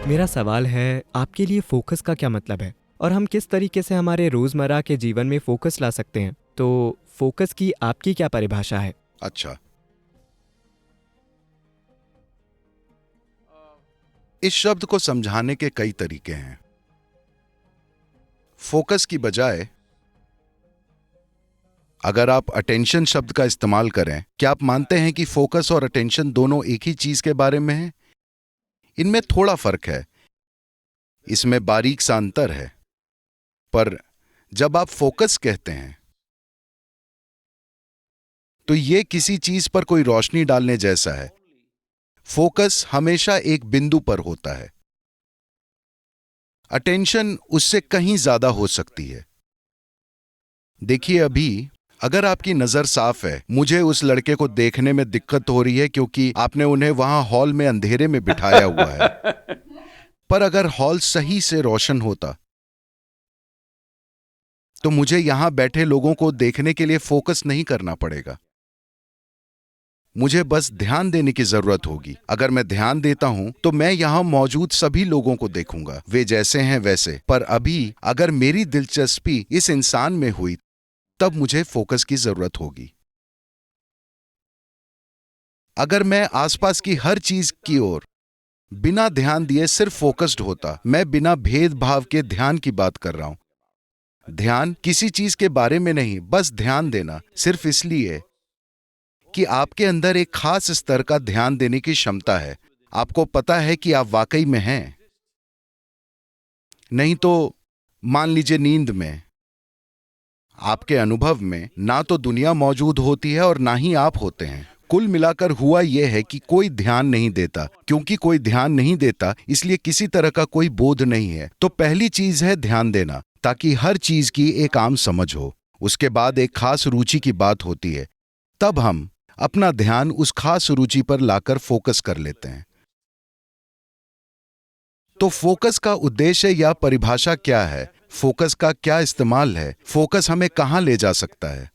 मेरा सवाल है, आपके लिए फोकस का क्या मतलब है और हम किस तरीके से हमारे रोजमर्रा के जीवन में फोकस ला सकते हैं? तो फोकस की आपकी क्या परिभाषा है? अच्छा, इस शब्द को समझाने के कई तरीके हैं। फोकस की बजाय अगर आप अटेंशन शब्द का इस्तेमाल करें, क्या आप मानते हैं कि फोकस और अटेंशन दोनों एक ही चीज के बारे में हैं? इनमें थोड़ा फर्क है, इसमें बारीक सा अंतर है। पर जब आप फोकस कहते हैं तो ये किसी चीज पर कोई रोशनी डालने जैसा है। फोकस हमेशा एक बिंदु पर होता है, अटेंशन उससे कहीं ज्यादा हो सकती है। देखिए, अभी अगर आपकी नजर साफ है, मुझे उस लड़के को देखने में दिक्कत हो रही है क्योंकि आपने उन्हें वहां हॉल में अंधेरे में बिठाया हुआ है। पर अगर हॉल सही से रोशन होता तो मुझे यहां बैठे लोगों को देखने के लिए फोकस नहीं करना पड़ेगा। मुझे बस ध्यान देने की जरूरत होगी। अगर मैं ध्यान देता हूं तो मैं यहां मौजूद सभी लोगों को देखूंगा, वे जैसे हैं वैसे। पर अभी अगर मेरी दिलचस्पी इस इंसान में हुई तब मुझे फोकस की जरूरत होगी। अगर मैं आसपास की हर चीज की ओर बिना ध्यान दिए सिर्फ फोकस्ड होता, मैं बिना भेदभाव के ध्यान की बात कर रहा हूं। ध्यान किसी चीज के बारे में नहीं, बस ध्यान देना, सिर्फ इसलिए कि आपके अंदर एक खास स्तर का ध्यान देने की क्षमता है। आपको पता है कि आप वाकई में हैं। नहीं तो मान लीजिए नींद में, आपके अनुभव में ना तो दुनिया मौजूद होती है और ना ही आप होते हैं। कुल मिलाकर हुआ यह है कि कोई ध्यान नहीं देता। क्योंकि कोई ध्यान नहीं देता, इसलिए किसी तरह का कोई बोध नहीं है। तो पहली चीज है ध्यान देना, ताकि हर चीज की एक आम समझ हो। उसके बाद एक खास रुचि की बात होती है, तब हम अपना ध्यान उस खास रुचि पर लाकर फोकस कर लेते हैं। तो फोकस का उद्देश्य या परिभाषा क्या है? फोकस का क्या इस्तेमाल है? फोकस हमें कहां ले जा सकता है?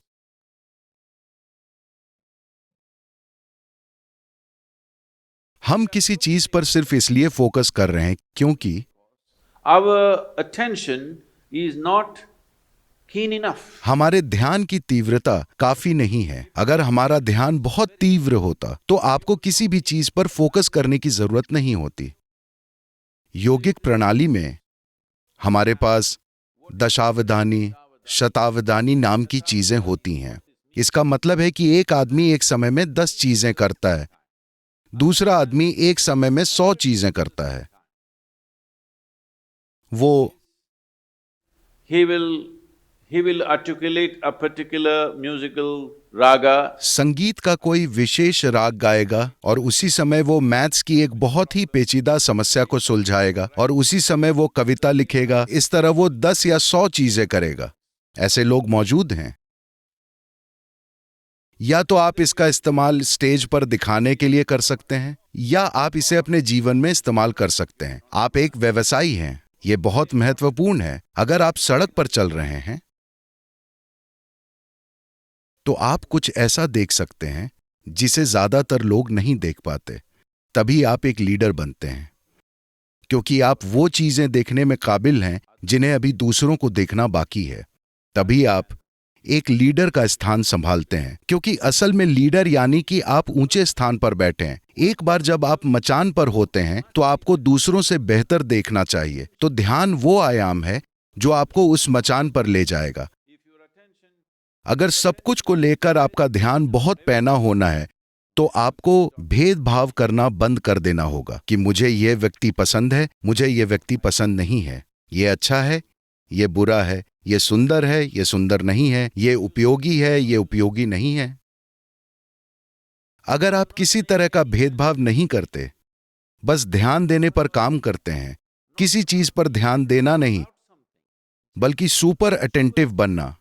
हम किसी चीज पर सिर्फ इसलिए फोकस कर रहे हैं क्योंकि our attention is not keen enough. हमारे ध्यान की तीव्रता काफी नहीं है। अगर हमारा ध्यान बहुत तीव्र होता तो आपको किसी भी चीज पर फोकस करने की जरूरत नहीं होती। योगिक प्रणाली में हमारे पास दशावधानी, शतावधानी नाम की चीजें होती हैं। इसका मतलब है कि एक आदमी एक समय में 10 चीजें करता है, दूसरा आदमी एक समय में 100 चीजें करता है। वो He will articulate a particular musical raga. संगीत का कोई विशेष राग गाएगा और उसी समय वो मैथ्स की एक बहुत ही पेचीदा समस्या को सुलझाएगा, और उसी समय वो कविता लिखेगा। इस तरह वो 10 या 100 चीजें करेगा। ऐसे लोग मौजूद हैं। या तो आप इसका इस्तेमाल स्टेज पर दिखाने के लिए कर सकते हैं, या आप इसे अपने जीवन में इस्तेमाल कर सकते हैं। आप एक व्यवसायी हैं, यह बहुत महत्वपूर्ण है। अगर आप सड़क पर चल रहे हैं तो आप कुछ ऐसा देख सकते हैं जिसे ज्यादातर लोग नहीं देख पाते। तभी आप एक लीडर बनते हैं, क्योंकि आप वो चीजें देखने में काबिल हैं जिन्हें अभी दूसरों को देखना बाकी है। तभी आप एक लीडर का स्थान संभालते हैं, क्योंकि असल में लीडर यानी कि आप ऊंचे स्थान पर बैठे हैं। एक बार जब आप मचान पर होते हैं तो आपको दूसरों से बेहतर देखना चाहिए। तो ध्यान वो आयाम है जो आपको उस मचान पर ले जाएगा। अगर सब कुछ को लेकर आपका ध्यान बहुत पैना होना है तो आपको भेदभाव करना बंद कर देना होगा कि मुझे यह व्यक्ति पसंद है, मुझे यह व्यक्ति पसंद नहीं है, यह अच्छा है, यह बुरा है, यह सुंदर है, यह सुंदर नहीं है, यह उपयोगी है, यह उपयोगी नहीं है। अगर आप किसी तरह का भेदभाव नहीं करते, बस ध्यान देने पर काम करते हैं, किसी चीज पर ध्यान देना नहीं बल्कि सुपर अटेंटिव बनना,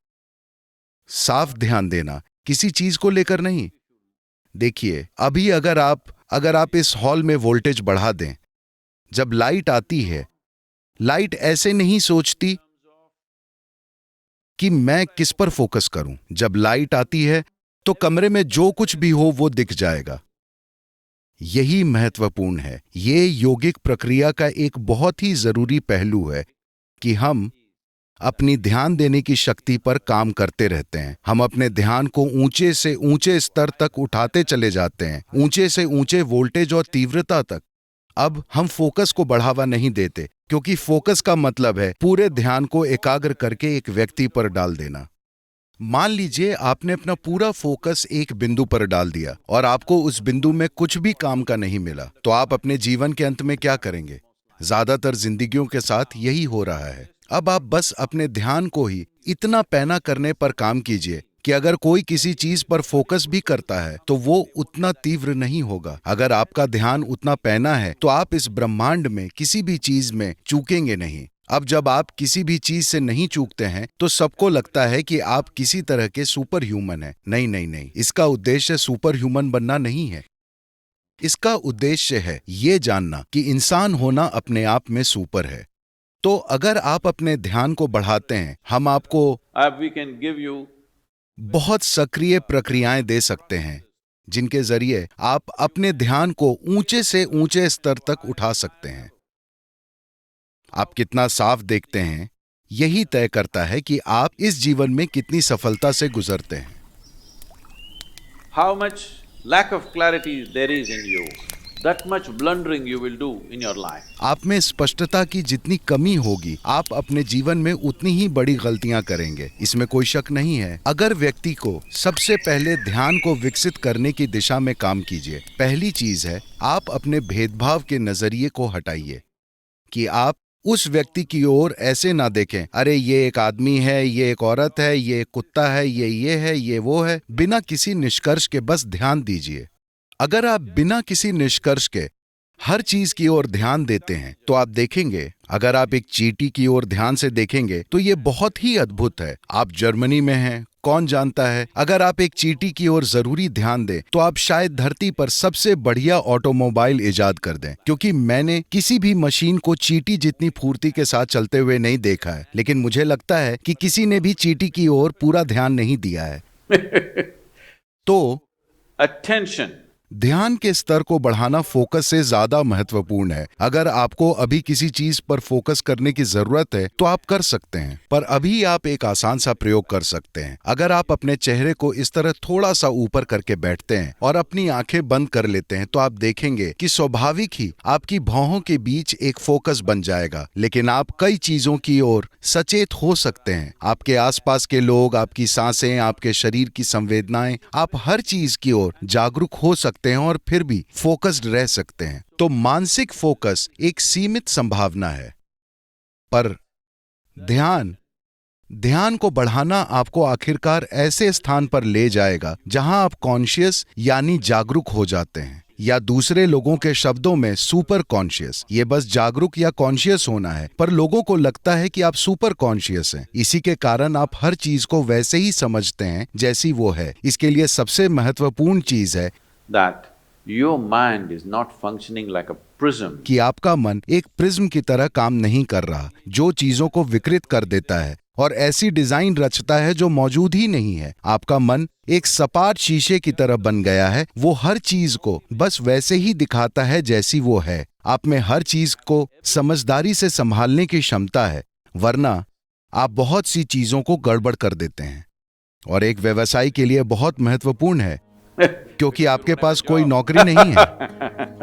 साफ ध्यान देना, किसी चीज को लेकर नहीं। देखिए, अभी अगर आप इस हॉल में वोल्टेज बढ़ा दें, जब लाइट आती है, लाइट ऐसे नहीं सोचती कि मैं किस पर फोकस करूं। जब लाइट आती है तो कमरे में जो कुछ भी हो वो दिख जाएगा। यही महत्वपूर्ण है। ये योगिक प्रक्रिया का एक बहुत ही जरूरी पहलू है कि हम अपनी ध्यान देने की शक्ति पर काम करते रहते हैं। हम अपने ध्यान को ऊंचे से ऊंचे स्तर तक उठाते चले जाते हैं, ऊंचे से ऊंचे वोल्टेज और तीव्रता तक। अब हम फोकस को बढ़ावा नहीं देते, क्योंकि फोकस का मतलब है पूरे ध्यान को एकाग्र करके एक व्यक्ति पर डाल देना। मान लीजिए आपने अपना पूरा फोकस एक बिंदु पर डाल दिया और आपको उस बिंदु में कुछ भी काम का नहीं मिला, तो आप अपने जीवन के अंत में क्या करेंगे? ज्यादातर जिंदगियों के साथ यही हो रहा है। अब आप बस अपने ध्यान को ही इतना पैना करने पर काम कीजिए कि अगर कोई किसी चीज पर फोकस भी करता है तो वो उतना तीव्र नहीं होगा। अगर आपका ध्यान उतना पैना है तो आप इस ब्रह्मांड में किसी भी चीज में चूकेंगे नहीं। अब जब आप किसी भी चीज से नहीं चूकते हैं तो सबको लगता है कि आप किसी तरह के सुपर ह्यूमन हैं। नहीं नहीं नहीं, इसका उद्देश्य सुपर ह्यूमन बनना नहीं है। इसका उद्देश्य है ये जानना कि इंसान होना अपने आप में सुपर है। तो अगर आप अपने ध्यान को बढ़ाते हैं, हम आपको we can give you बहुत सक्रिय प्रक्रियाएं दे सकते हैं जिनके जरिए आप अपने ध्यान को ऊंचे से ऊंचे स्तर तक उठा सकते हैं। आप कितना साफ देखते हैं यही तय करता है कि आप इस जीवन में कितनी सफलता से गुजरते हैं। how much lack of clarity there is in you, that much blundering you will do in your life. आप में स्पष्टता की जितनी कमी होगी, आप अपने जीवन में उतनी ही बड़ी गलतियां करेंगे, इसमें कोई शक नहीं है। अगर व्यक्ति को सबसे पहले ध्यान को विकसित करने की दिशा में काम कीजिए। पहली चीज है आप अपने भेदभाव के नजरिए को हटाइए कि आप उस व्यक्ति की ओर ऐसे ना देखें, अरे ये एक आदमी है, ये एक औरत है, ये एक कुत्ता है, ये है, ये वो है। बिना किसी निष्कर्ष के बस ध्यान दीजिए। अगर आप बिना किसी निष्कर्ष के हर चीज की ओर ध्यान देते हैं तो आप देखेंगे, अगर आप एक चींटी की ओर ध्यान से देखेंगे तो ये बहुत ही अद्भुत है। आप जर्मनी में हैं, कौन जानता है, अगर आप एक चींटी की ओर जरूरी ध्यान दें तो आप शायद धरती पर सबसे बढ़िया ऑटोमोबाइल इजाद कर दें। क्योंकि मैंने किसी भी मशीन को चींटी जितनी फुर्ती के साथ चलते हुए नहीं देखा है, लेकिन मुझे लगता है कि किसी ने भी चींटी की ओर पूरा ध्यान नहीं दिया है। तो Attention. ध्यान के स्तर को बढ़ाना फोकस से ज्यादा महत्वपूर्ण है। अगर आपको अभी किसी चीज पर फोकस करने की जरूरत है तो आप कर सकते हैं, पर अभी आप एक आसान सा प्रयोग कर सकते हैं। अगर आप अपने चेहरे को इस तरह थोड़ा सा ऊपर करके बैठते हैं और अपनी आंखें बंद कर लेते हैं तो आप देखेंगे कि स्वाभाविक ही आपकी भौहों के बीच एक फोकस बन जाएगा। लेकिन आप कई चीजों की ओर सचेत हो सकते हैं। आपके आसपास के लोग, आपकी सांसें, आपके शरीर की संवेदनाएं, आप हर चीज की ओर जागरूक हो सकते हैं और फिर भी फोकस्ड रह सकते हैं। तो मानसिक फोकस एक सीमित संभावना है, पर ध्यान को बढ़ाना आपको आखिरकार ऐसे स्थान पर ले जाएगा जहां आप कॉन्शियस यानी जागरूक हो जाते हैं, या दूसरे लोगों के शब्दों में सुपर कॉन्शियस। ये बस जागरूक या कॉन्शियस होना है, पर लोगों को लगता है कि आप सुपर कॉन्शियस हैं। इसी के कारण आप हर चीज को वैसे ही समझते हैं जैसी वो है। इसके लिए सबसे महत्वपूर्ण चीज है That your mind is not functioning like a prism. कि आपका मन एक प्रिज्म की तरह काम नहीं कर रहा, जो चीजों को विकृत कर देता है और ऐसी डिजाइन रचता है जो मौजूद ही नहीं है। आपका मन एक सपाट शीशे की तरह बन गया है। वो हर चीज को बस वैसे ही दिखाता है जैसी वो है। आप में हर चीज को समझदारी से संभालने की क्षमता है, वरना आप बहुत सी चीजों को गड़बड़ कर देते हैं। और एक व्यवसायी के लिए बहुत महत्वपूर्ण है, क्योंकि आपके पास कोई नौकरी नहीं है।